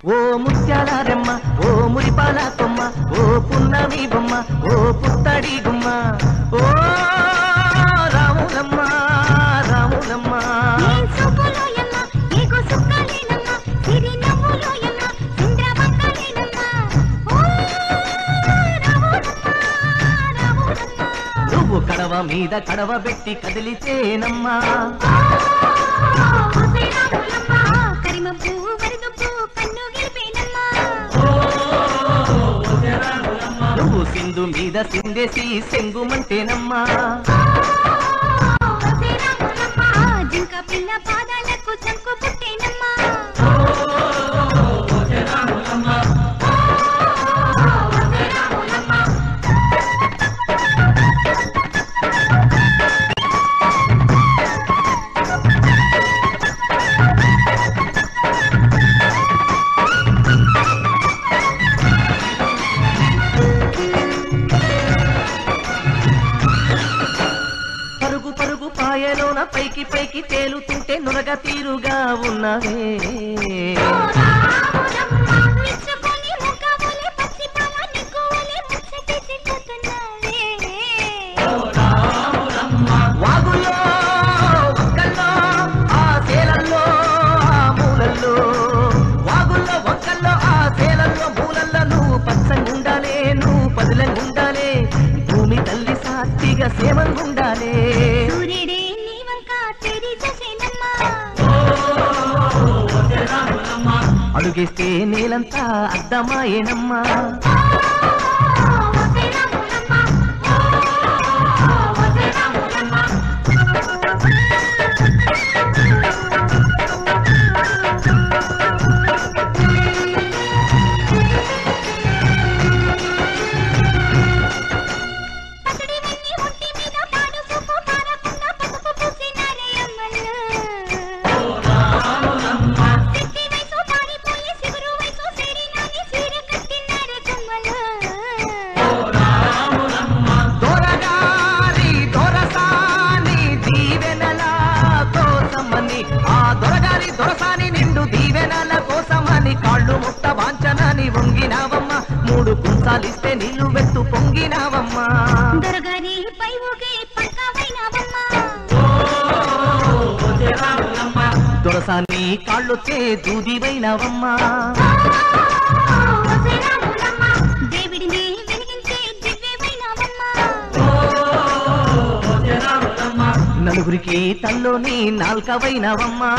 ఓ ముత్యాలారమ్మ ఓ మురిపాల కొమ్మ ఓ పున్నమి బొమ్మ ఓ పుత్తడి గుమ్మ ఓ రాములమ్మ రాములమ్మ నువ్వు కడవ మీద కడవ పెట్టి కదిలితేనమ్మా నువ్వు సింధు మీద సిందేసి సెంగుమంటేనమ్మా జింక పిల్ల పాదాలకు చంకు పుట్టేనమ్మా పాయలోన పైకి పైకి తేలుతుంటే నురగ తీరుగా ఉన్నవే వాగుల్లో వంకల్లో ఆ సేలల్లో ఆ మూలల్లో వాగుల్లో వంకల్లో ఆ సేలల్లో మూలల్లో నువ్వు పచ్చంగుండాలే నువ్వు పదులంగుండాలే భూమి తల్లి సాత్తిగా సేమంగుండాలే అడుగేస్తే నేలంతా అద్దమాయేనమ్మా మూడు కుంసాలిస్తే నీళ్లు వెత్తు పొంగినావమ్మా దొరగారి పై ఊగే పక్కవైనావమ్మా దొరసాని కాళ్ళొచ్చే దూదివైనావమ్మా దేవుడిని వెలిగించే దివ్యమైనావమ్మా నలుగురికి తల్లోని నాల్కవైనావమ్మా